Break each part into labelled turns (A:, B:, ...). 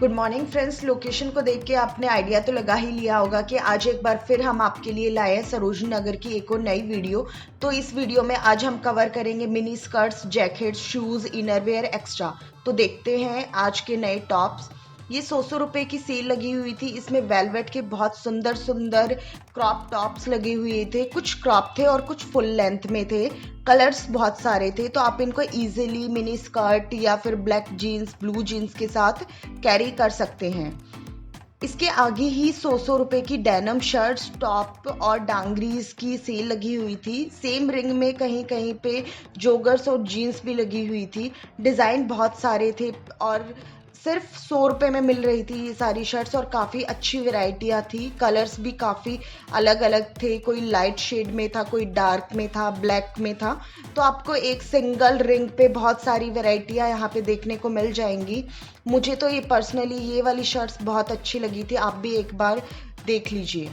A: Good morning friends. Location को देख के आपने आइडिया तो लगा ही लिया होगा कि आज एक बार फिर हम आपके लिए लाए हैं सरोजनी नगर की एक और नई वीडियो। तो इस वीडियो में आज हम कवर करेंगे mini skirts, jackets, shoes, innerwear extra. तो देखते हैं आज के नए टॉप्स। ये 100 रुपये की सेल लगी हुई थी। इसमें वेलवेट के बहुत सुंदर सुंदर क्रॉप टॉप्स लगे हुए थे। कुछ क्रॉप थे और कुछ फुल लेंथ में थे। कलर्स बहुत सारे थे, तो आप इनको इजीली मिनी स्कर्ट या फिर ब्लैक जीन्स, ब्लू जीन्स के साथ कैरी कर सकते हैं। इसके आगे ही 100 रुपये की डेनिम शर्ट्स, टॉप और डांगरीज की सेल लगी हुई थी। सेम रिंग में कहीं कहीं पे जोगर्स और जीन्स भी लगी हुई थी। डिज़ाइन बहुत सारे थे और सिर्फ 100 रुपये में मिल रही थी ये सारी शर्ट्स और काफ़ी अच्छी वैरायटियाँ थी। कलर्स भी काफ़ी अलग अलग थे, कोई लाइट शेड में था, कोई डार्क में था, ब्लैक में था। तो आपको एक सिंगल रिंग पे बहुत सारी वैरायटियाँ यहाँ पे देखने को मिल जाएंगी। मुझे तो ये पर्सनली ये वाली शर्ट्स बहुत अच्छी लगी थी, आप भी एक बार देख लीजिए।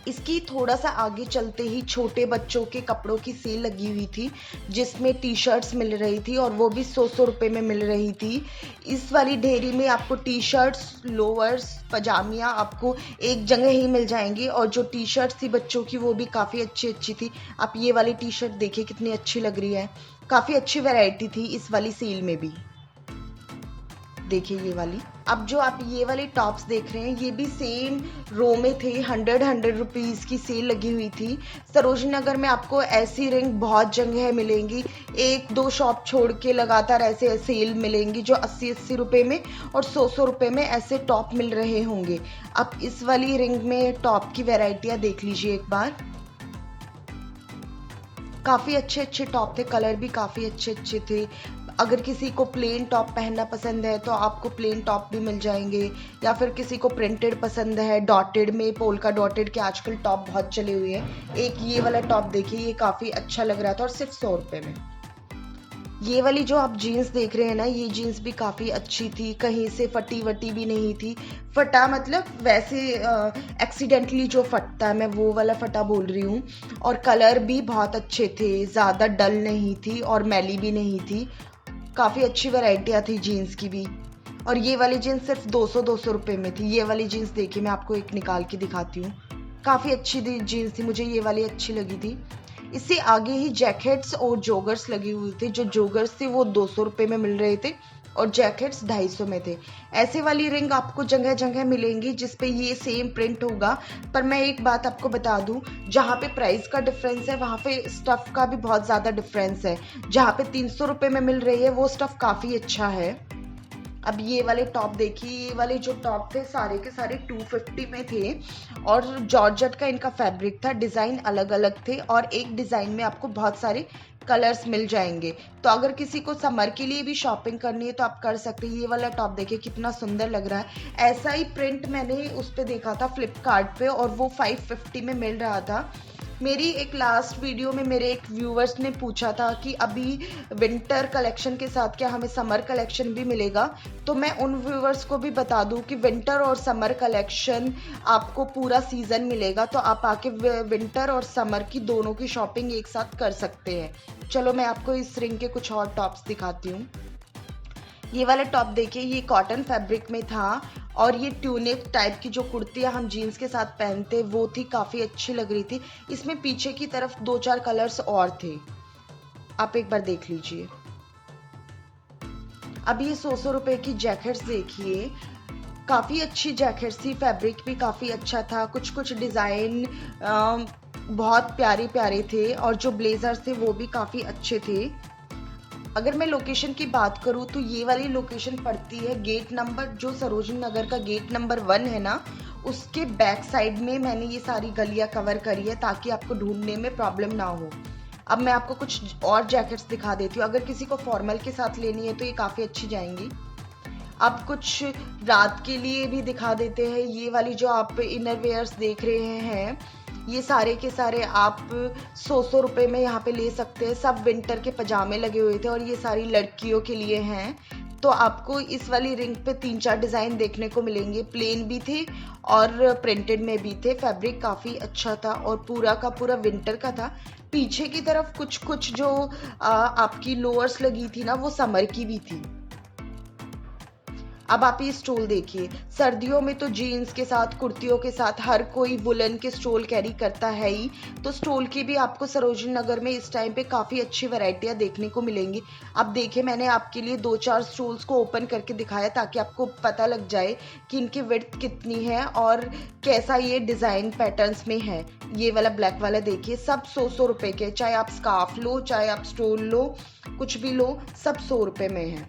A: इसकी थोड़ा सा आगे चलते ही छोटे बच्चों के कपड़ों की सेल लगी हुई थी, जिसमें टी शर्ट्स मिल रही थी और वो भी 100 रुपये में मिल रही थी। इस वाली ढेरी में आपको टी शर्ट्स, लोअर्स, पजामियाँ आपको एक जगह ही मिल जाएंगी। और जो टी शर्ट्स थी बच्चों की वो भी काफ़ी अच्छी अच्छी थी। आप ये वाली टी शर्ट देखिए कितनी अच्छी लग रही है। काफ़ी अच्छी वैरायटी थी इस वाली सेल में भी। देखिए ये वाली। अब जो आप ये वाले टॉप्स देख रहे हैं ये भी सेम रो में थे। 100 रुपीज़ की सेल लगी हुई थी। सरोजनी नगर में आपको ऐसी रिंग बहुत जगह मिलेंगी। एक दो शॉप छोड़ के लगातार ऐसे सेल मिलेंगी जो 80-80 रुपये में और 100 रुपये में ऐसे टॉप मिल रहे होंगे। आप इस वाली रिंग में टॉप की वैरायटियाँ देख लीजिए एक बार। काफ़ी अच्छे अच्छे टॉप थे, कलर भी काफ़ी अच्छे अच्छे थे। अगर किसी को प्लेन टॉप पहनना पसंद है तो आपको प्लेन टॉप भी मिल जाएंगे, या फिर किसी को प्रिंटेड पसंद है, डॉटेड में, पोल्का डॉटेड के आजकल टॉप बहुत चले हुए हैं। एक ये वाला टॉप देखिए, ये काफ़ी अच्छा लग रहा था और सिर्फ 100 रुपये में। ये वाली जो आप जीन्स देख रहे हैं ना, ये जीन्स भी काफ़ी अच्छी थी, कहीं से फटी वटी भी नहीं थी। फटा मतलब वैसे एक्सीडेंटली जो फटता है, मैं वो वाला फटा बोल रही हूँ। और कलर भी बहुत अच्छे थे, ज़्यादा डल नहीं थी और मैली भी नहीं थी। काफ़ी अच्छी वैरायटियाँ थी जीन्स की भी। और ये वाली जीन्स सिर्फ 200 रुपये में थी। ये वाली जीन्स देखिए, मैं आपको एक निकाल के दिखाती हूँ। काफ़ी अच्छी जीन्स थी, मुझे ये वाली अच्छी लगी थी। इससे आगे ही जैकेट्स और जोगर्स लगे हुए थे। जो जोगर्स थे वो 200 रुपये में मिल रहे थे और जैकेट्स 250 में थे। ऐसे वाली रिंग आपको जगह जगह मिलेंगी जिस पे ये सेम प्रिंट होगा। पर मैं एक बात आपको बता दूं, जहाँ पे प्राइस का डिफरेंस है वहाँ पे स्टफ़ का भी बहुत ज़्यादा डिफरेंस है। जहाँ पे 300 रुपये में मिल रही है वो स्टफ़ काफ़ी अच्छा है। अब ये वाले टॉप देखिए, ये वाले जो टॉप थे सारे के सारे 250 में थे और जॉर्जेट का इनका फैब्रिक था। डिज़ाइन अलग अलग थे और एक डिज़ाइन में आपको बहुत सारे कलर्स मिल जाएंगे। तो अगर किसी को समर के लिए भी शॉपिंग करनी है तो आप कर सकते हैं। ये वाला टॉप देखिए कितना सुंदर लग रहा है। ऐसा ही प्रिंट मैंने उस पर देखा था फ्लिपकार्ट पे और वो 550 में मिल रहा था। मेरी एक लास्ट वीडियो में मेरे एक व्यूवर्स ने पूछा था कि अभी विंटर कलेक्शन के साथ क्या हमें समर कलेक्शन भी मिलेगा। तो मैं उन व्यूवर्स को भी बता दूं कि विंटर और समर कलेक्शन आपको पूरा सीज़न मिलेगा। तो आप आके विंटर और समर की दोनों की शॉपिंग एक साथ कर सकते हैं। चलो मैं आपको इस रिंग के कुछ और टॉप्स दिखाती हूँ। ये वाला टॉप देखिए, ये कॉटन फैब्रिक में था और ये ट्यूनिक टाइप की जो कुर्तियाँ हम जीन्स के साथ पहनते वो थी, काफ़ी अच्छी लग रही थी। इसमें पीछे की तरफ 2-4 कलर्स और थे, आप एक बार देख लीजिए। अब ये 100 रुपये की जैकेट्स देखिए, काफ़ी अच्छी जैकेट्स थी, फैब्रिक भी काफ़ी अच्छा था। कुछ कुछ डिज़ाइन बहुत प्यारे प्यारे थे और जो ब्लेजर्स थे वो भी काफ़ी अच्छे थे। अगर मैं लोकेशन की बात करूँ तो ये वाली लोकेशन पड़ती है गेट नंबर, जो सरोजनी नगर का गेट नंबर 1 है ना, उसके बैक साइड में मैंने ये सारी गलियाँ कवर करी है ताकि आपको ढूंढने में प्रॉब्लम ना हो। अब मैं आपको कुछ और जैकेट्स दिखा देती हूँ। अगर किसी को फॉर्मल के साथ लेनी है तो ये काफ़ी अच्छी जाएंगी। अब कुछ रात के लिए भी दिखा देते हैं। ये वाली जो आप इनरवेयर्स देख रहे हैं, ये सारे के सारे आप 100 रुपये में यहाँ पे ले सकते हैं। सब विंटर के पजामे लगे हुए थे और ये सारी लड़कियों के लिए हैं। तो आपको इस वाली रिंग पे 3-4 डिज़ाइन देखने को मिलेंगे। प्लेन भी थे और प्रिंटेड में भी थे। फैब्रिक काफ़ी अच्छा था और पूरा का पूरा विंटर का था। पीछे की तरफ कुछ कुछ जो आपकी लोअर्स लगी थी ना, वो समर की भी थी। अब आप ये स्टोल देखिए, सर्दियों में तो जीन्स के साथ, कुर्तियों के साथ हर कोई वुलन के स्टोल कैरी करता है ही। तो स्टोल की भी आपको सरोजनी नगर में इस टाइम पे काफ़ी अच्छी वैरायटियाँ देखने को मिलेंगी। अब देखिए, मैंने आपके लिए 2-4 स्टोल्स को ओपन करके दिखाया ताकि आपको पता लग जाए कि इनकी विड्थ कितनी है और कैसा ये डिज़ाइन पैटर्न्स में है। ये वाला ब्लैक वाला देखिए, सब 100-100 रुपए के, चाहे आप स्कार्फ लो, चाहे आप स्टोल लो, कुछ भी लो, सब 100 रुपए में है।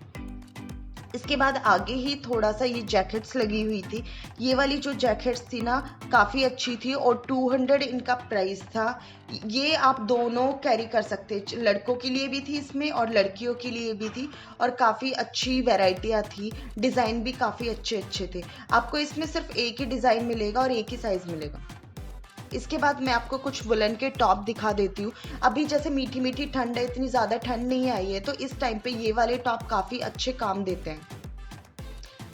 A: इसके बाद आगे ही थोड़ा सा ये जैकेट्स लगी हुई थी। ये वाली जो जैकेट्स थी ना, काफ़ी अच्छी थी और 200 इनका प्राइस था। ये आप दोनों कैरी कर सकते, लड़कों के लिए भी थी इसमें और लड़कियों के लिए भी थी, और काफ़ी अच्छी वैरायटियाँ थी। डिज़ाइन भी काफ़ी अच्छे अच्छे थे। आपको इसमें सिर्फ एक ही डिज़ाइन मिलेगा और एक ही साइज़ मिलेगा। इसके बाद मैं आपको कुछ वुलन के टॉप दिखा देती हूँ। अभी जैसे मीठी मीठी ठंड है, इतनी ज़्यादा ठंड नहीं आई है, तो इस टाइम पे ये वाले टॉप काफ़ी अच्छे काम देते हैं।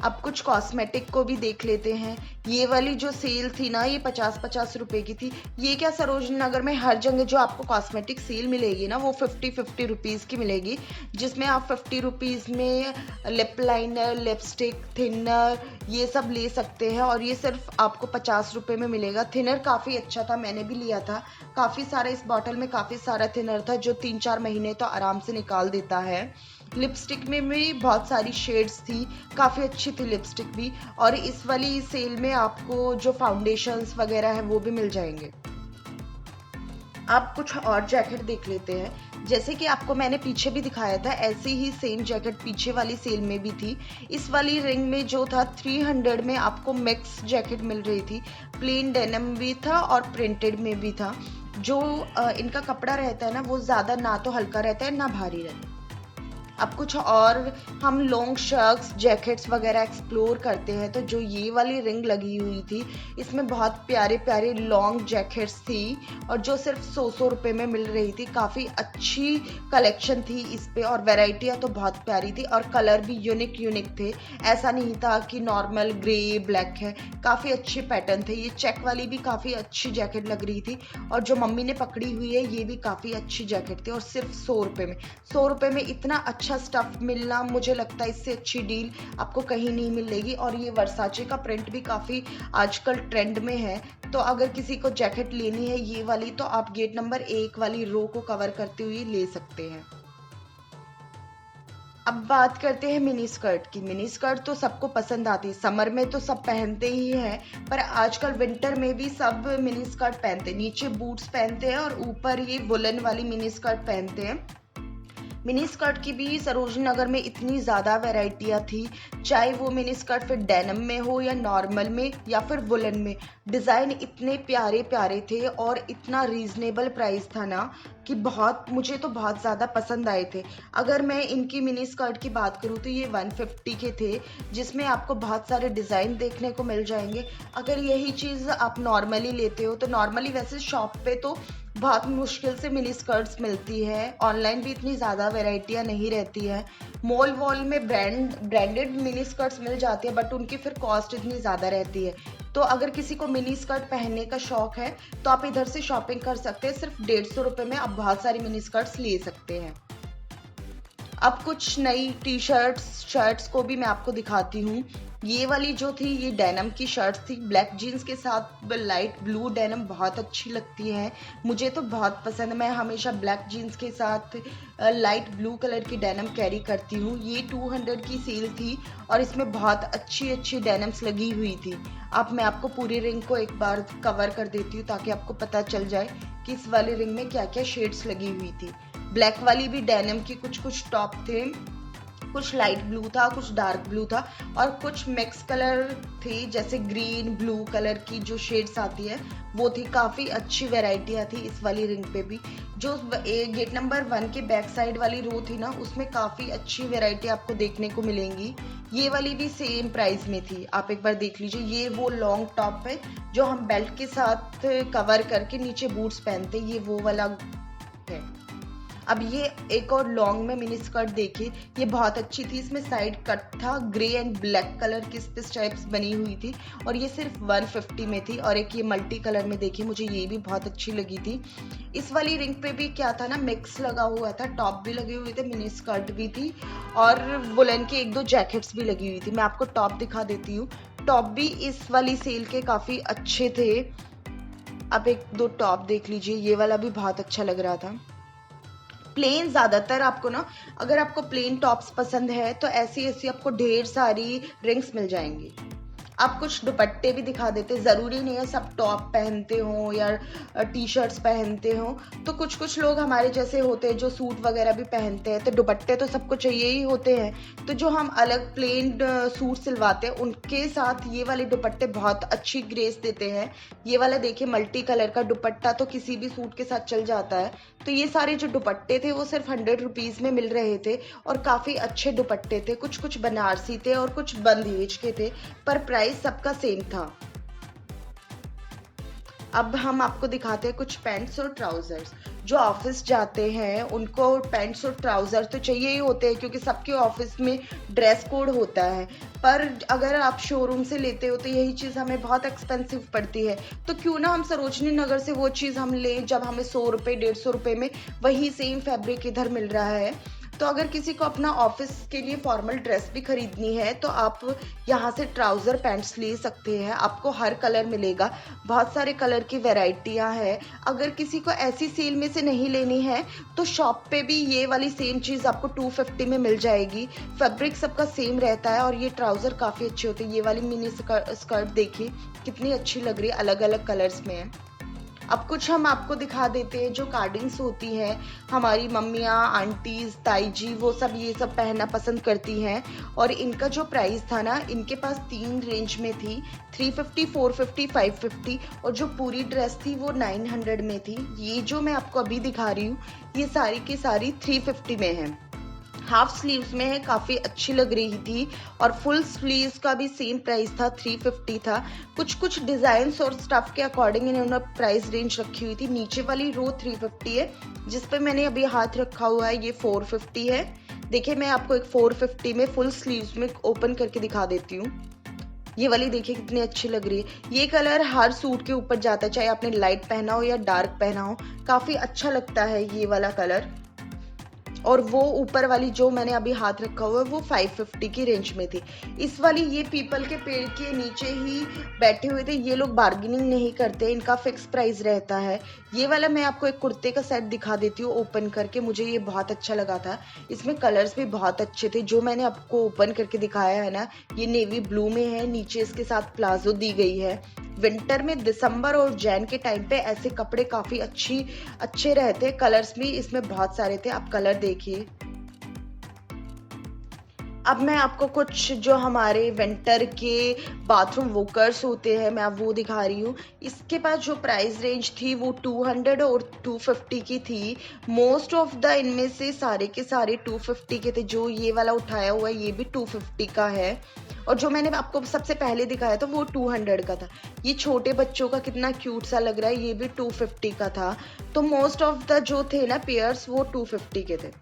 A: अब कुछ कॉस्मेटिक को भी देख लेते हैं। ये वाली जो सेल थी ना, ये 50-50 रुपए की थी। ये क्या, सरोजनी नगर में हर जगह जो आपको कॉस्मेटिक सेल मिलेगी ना, वो 50-50 रुपीज़ की मिलेगी, जिसमें आप 50 रुपीज़ में लिप लाइनर, लिपस्टिक, थिनर ये सब ले सकते हैं, और ये सिर्फ आपको 50 रुपए में मिलेगा। थिनर काफ़ी अच्छा था, मैंने भी लिया था। काफ़ी सारा इस बॉटल में काफ़ी सारा थिनर था, जो 3-4 महीने तो आराम से निकाल देता है। लिपस्टिक में भी बहुत सारी शेड्स थी, काफ़ी अच्छी थी लिपस्टिक भी, और इस वाली सेल में आपको जो फाउंडेशंस वगैरह है वो भी मिल जाएंगे। आप कुछ और जैकेट देख लेते हैं। जैसे कि आपको मैंने पीछे भी दिखाया था, ऐसी ही सेम जैकेट पीछे वाली सेल में भी थी। इस वाली रिंग में जो था 300 में आपको मिक्स जैकेट मिल रही थी। प्लेन डेनिम भी था और प्रिंटेड में भी था। जो इनका कपड़ा रहता है ना, वो ज़्यादा ना तो हल्का रहता है ना भारी रहता है। अब कुछ और हम लॉन्ग शर्ट्स, जैकेट्स वगैरह एक्सप्लोर करते हैं, तो जो ये वाली रिंग लगी हुई थी, इसमें बहुत प्यारे प्यारे लॉन्ग जैकेट्स थी, और जो सिर्फ 100-100 रुपये में मिल रही थी। काफ़ी अच्छी कलेक्शन थी इस पे, और वैरायटियाँ तो बहुत प्यारी थी, और कलर भी यूनिक यूनिक थे। ऐसा नहीं था कि नॉर्मल ग्रे ब्लैक है, काफ़ी अच्छे पैटर्न थे। ये चेक वाली भी काफ़ी अच्छी जैकेट लग रही थी, और जो मम्मी ने पकड़ी हुई है ये भी काफ़ी अच्छी जैकेट थी, और सिर्फ 100 रुपये में। 100 रुपये में इतना अच्छा स्टफ मिलना, मुझे लगता है इससे अच्छी डील आपको कहीं नहीं मिलेगी। और ये वर्साचे का प्रिंट भी काफ़ी आजकल ट्रेंड में है, तो अगर किसी को जैकेट लेनी है ये वाली, तो आप गेट नंबर 1 वाली रो को कवर करते हुए ले सकते हैं। अब बात करते हैं मिनी स्कर्ट की। मिनी स्कर्ट तो सबको पसंद आती है, समर में तो सब पहनते ही हैं, पर आजकल विंटर में भी सब मिनी स्कर्ट पहनते हैं। नीचे बूट्स पहनते हैं और ऊपर ये वुलन वाली मिनी स्कर्ट पहनते हैं। मिनी स्कर्ट की भी सरोजनी नगर में इतनी ज़्यादा वैरायटियाँ थी, चाहे वो मिनी स्कर्ट फिर डेनिम में हो या नॉर्मल में या फिर वुलन में। डिज़ाइन इतने प्यारे प्यारे थे और इतना रीज़नेबल प्राइस था ना, कि मुझे तो बहुत ज़्यादा पसंद आए थे। अगर मैं इनकी मिनी स्कर्ट की बात करूँ तो ये 150 के थे, जिसमें आपको बहुत सारे डिज़ाइन देखने को मिल जाएंगे। अगर यही चीज़ आप नॉर्मली लेते हो, तो नॉर्मली वैसे शॉप पे तो बहुत मुश्किल से मिनी स्कर्ट्स मिलती है, ऑनलाइन भी इतनी ज़्यादा वैरायटियाँ नहीं रहती है। मॉल वॉल में ब्रांडेड मिनी स्कर्ट्स मिल जाती है, बट उनकी फिर कॉस्ट इतनी ज़्यादा रहती है। तो अगर किसी को मिनी स्कर्ट पहनने का शौक है, तो आप इधर से शॉपिंग कर सकते हैं। सिर्फ 150 रुपये में आप बहुत सारी मिनी स्कर्ट्स ले सकते हैं। अब कुछ नई टी शर्ट्स, शर्ट्स को भी मैं आपको दिखाती हूँ। ये वाली जो थी, ये डेनिम की शर्ट्स थी, ब्लैक जीन्स के साथ लाइट ब्लू डेनिम बहुत अच्छी लगती है। मुझे तो बहुत पसंद है, मैं हमेशा ब्लैक जीन्स के साथ लाइट ब्लू कलर की डेनिम कैरी करती हूँ। ये 200 की सेल थी, और इसमें बहुत अच्छी अच्छी डेनिम्स लगी हुई थी। अब मैं आपको पूरी रिंग को एक बार कवर कर देती हूँ, ताकि आपको पता चल जाए कि इस वाली रिंग में क्या क्या शेड्स लगी हुई थी। ब्लैक वाली भी डेनिम की कुछ कुछ टॉप थे, कुछ लाइट ब्लू था, कुछ डार्क ब्लू था, और कुछ मिक्स कलर थे, जैसे ग्रीन ब्लू कलर की जो शेड्स आती है वो थी। काफ़ी अच्छी वैरायटियाँ थी इस वाली रिंग पे भी। जो गेट नंबर 1 के बैक साइड वाली रो थी ना, उसमें काफ़ी अच्छी वैरायटी आपको देखने को मिलेंगी। ये वाली भी सेम प्राइस में थी, आप एक बार देख लीजिए। ये वो लॉन्ग टॉप है जो हम बेल्ट के साथ कवर करके नीचे बूट्स पहनते, ये वो वाला है। अब ये एक और लॉन्ग में मिनी स्कर्ट देखिए, ये बहुत अच्छी थी। इसमें साइड कट था, ग्रे एंड ब्लैक कलर की इस स्ट्राइप्स बनी हुई थी और ये सिर्फ 150 में थी। और एक ये मल्टी कलर में देखिए, मुझे ये भी बहुत अच्छी लगी थी। इस वाली रिंग पे भी क्या था ना, मिक्स लगा हुआ था, टॉप भी लगे हुए थे, मिनी स्कर्ट भी थी और वुलन की 1-2 जैकेट्स भी लगी हुई थी। मैं आपको टॉप दिखा देती हूँ। टॉप भी इस वाली सेल के काफ़ी अच्छे थे। अब 1-2 टॉप देख लीजिए, ये वाला भी बहुत अच्छा लग रहा था। प्लेन ज़्यादातर आपको ना, अगर आपको प्लेन टॉप्स पसंद है तो ऐसी ऐसी आपको ढेर सारी रिंग्स मिल जाएंगी। आप कुछ दुपट्टे भी दिखा देते, ज़रूरी नहीं है सब टॉप पहनते हो या टी शर्ट्स पहनते हो। तो कुछ कुछ लोग हमारे जैसे होते हैं जो सूट वगैरह भी पहनते हैं, तो दुपट्टे तो सबको चाहिए ही होते हैं। तो जो हम अलग प्लेन सूट सिलवाते हैं उनके साथ ये वाले दुपट्टे बहुत अच्छी ग्रेस देते हैं। ये वाला देखिए, मल्टी कलर का दुपट्टा तो किसी भी सूट के साथ चल जाता है। तो ये सारे जो दुपट्टे थे वो सिर्फ 100 रुपीज़ में मिल रहे थे और काफ़ी अच्छे दुपट्टे थे। कुछ कुछ बनारसी थे और कुछ बंदेज के थे, पर प्राइस सबका सेम था। अब हम आपको दिखाते हैं कुछ पैंट्स और ट्राउजर्स। जो ऑफिस जाते हैं उनको पैंट्स और ट्राउजर तो चाहिए ही होते हैं, क्योंकि सबके ऑफिस में ड्रेस कोड होता है। पर अगर आप शोरूम से लेते हो तो यही चीज़ हमें बहुत एक्सपेंसिव पड़ती है। तो क्यों ना हम सरोजनी नगर से वो चीज़ हम लें जब हमें 100 रुपये 150 रुपये में वही सेम फैब्रिक इधर मिल रहा है। तो अगर किसी को अपना ऑफिस के लिए फॉर्मल ड्रेस भी खरीदनी है तो आप यहाँ से ट्राउज़र पैंट्स ले सकते हैं। आपको हर कलर मिलेगा, बहुत सारे कलर की वैरायटियाँ हैं। अगर किसी को ऐसी सेल में से नहीं लेनी है तो शॉप पे भी ये वाली सेम चीज़ आपको 250 में मिल जाएगी। फैब्रिक सबका सेम रहता है और ये ट्राउज़र काफ़ी अच्छे होते हैं। ये वाली मिनी स्कर्ट देखिए कितनी अच्छी लग रही है, अलग अलग कलर्स में है। अब कुछ हम आपको दिखा देते हैं जो कार्डिंग्स होती हैं, हमारी मम्मियाँ, आंटीज़, ताई जी वो सब ये सब पहनना पसंद करती हैं। और इनका जो प्राइस था ना, इनके पास 3 रेंज में थी, 350, 450, 550 और जो पूरी ड्रेस थी वो 900 में थी। ये जो मैं आपको अभी दिखा रही हूँ ये सारी की सारी 350 में है। हाफ स्लीव्स में है, काफ़ी अच्छी लग रही थी। और फुल स्लीव्स का भी सेम प्राइस था, 350 था। कुछ कुछ डिज़ाइंस और स्टफ के अकॉर्डिंग इन्होंने प्राइस रेंज रखी हुई थी। नीचे वाली रो 350 है, जिस पे मैंने अभी हाथ रखा हुआ है ये 450 है। देखिए मैं आपको एक 450 में फुल स्लीव्स में ओपन करके दिखा देती हूँ। ये वाली देखिए कितनी अच्छी लग रही है। ये कलर हर सूट के ऊपर जाता है, चाहे आपने लाइट पहना हो या डार्क पहना हो, काफ़ी अच्छा लगता है ये वाला कलर। और वो ऊपर वाली जो मैंने अभी हाथ रखा हुआ है वो 550 की रेंज में थी। इस वाली ये पीपल के पेड़ के नीचे ही बैठे हुए थे, ये लोग बार्गेनिंग नहीं करते, इनका फिक्स प्राइस रहता है। ये वाला मैं आपको एक कुर्ते का सेट दिखा देती हूँ ओपन करके, मुझे ये बहुत अच्छा लगा था। इसमें कलर्स भी बहुत अच्छे थे। जो मैंने आपको ओपन करके दिखाया है ना, ये नेवी ब्लू में है, नीचे इसके साथ प्लाजो दी गई है। विंटर में दिसंबर और जैन के टाइम पे ऐसे कपड़े काफ़ी अच्छे रहते। कलर्स भी इसमें बहुत सारे थे, आप कलर देखिए। अब मैं आपको कुछ जो हमारे विंटर के बाथरूम वॉकर्स होते हैं मैं अब वो दिखा रही हूँ। इसके पास जो प्राइस रेंज थी वो 200 और 250 की थी। मोस्ट ऑफ द इनमें से सारे के सारे 250 के थे। जो ये वाला उठाया हुआ है ये भी 250 का है और जो मैंने आपको सबसे पहले दिखाया था वो 200 का था। ये छोटे बच्चों का कितना क्यूट सा लग रहा है, ये भी 250 का था। तो मोस्ट ऑफ द जो थे ना पेयर्स वो 250 के थे।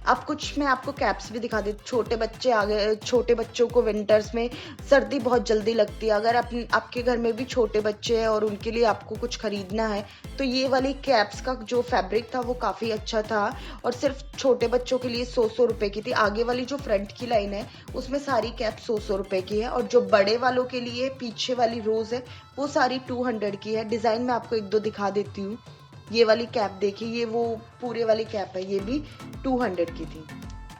A: अब कुछ मैं आपको कैप्स भी दिखा देती। छोटे बच्चे आ गए, छोटे बच्चों को विंटर्स में सर्दी बहुत जल्दी लगती है। अगर आपके घर में भी छोटे बच्चे हैं और उनके लिए आपको कुछ खरीदना है तो ये वाली कैप्स का जो फैब्रिक था वो काफ़ी अच्छा था और सिर्फ छोटे बच्चों के लिए 100 रुपये की थी। आगे वाली जो फ्रंट की लाइन है उसमें सारी कैप 100 रुपये की है और जो बड़े वालों के लिए पीछे वाली रोज़ है वो सारी 200 की है। डिज़ाइन मैं आपको 1-2 दिखा देती हूँ। ये वाली कैप देखिए, ये वो पूरे वाली कैप है, ये भी 200 की थी।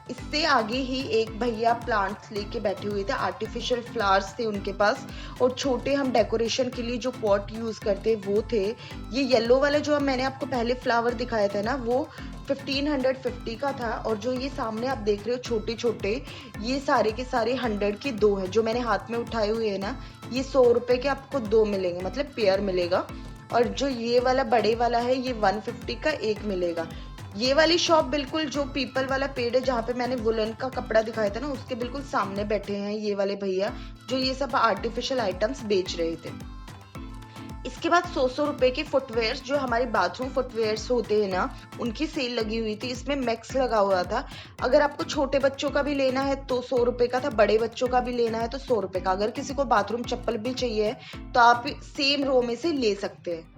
A: इससे आगे ही एक भैया प्लांट्स लेके बैठे हुए थे, आर्टिफिशियल फ्लावर्स थे उनके पास और छोटे हम डेकोरेशन के लिए जो पॉट यूज़ करते वो थे। ये येलो वाला जो मैंने आपको पहले फ्लावर दिखाया था ना वो 1550 का था और जो ये सामने आप देख रहे हो छोटे छोटे ये सारे के सारे 100 के 2 हैं। जो मैंने हाथ में उठाए हुए हैं ना ये 100 रुपये के आपको 2 मिलेंगे, मतलब पेयर मिलेगा। और जो ये वाला बड़े वाला है ये 150 का एक मिलेगा। ये वाली शॉप बिल्कुल जो पीपल वाला पेड़ है जहाँ पे मैंने वुलन का कपड़ा दिखाया था ना उसके बिल्कुल सामने बैठे हैं ये वाले भैया जो ये सब आर्टिफिशियल आइटम्स बेच रहे थे। इसके बाद 100 रुपए के फुटवेयर्स, जो हमारे बाथरूम फुटवेयर्स होते हैं ना, उनकी सेल लगी हुई थी। इसमें मैक्स लगा हुआ था। अगर आपको छोटे बच्चों का भी लेना है तो 100 रुपए का था, बड़े बच्चों का भी लेना है तो 100 रुपए का। अगर किसी को बाथरूम चप्पल भी चाहिए तो आप सेम रो में से ले सकते हैं।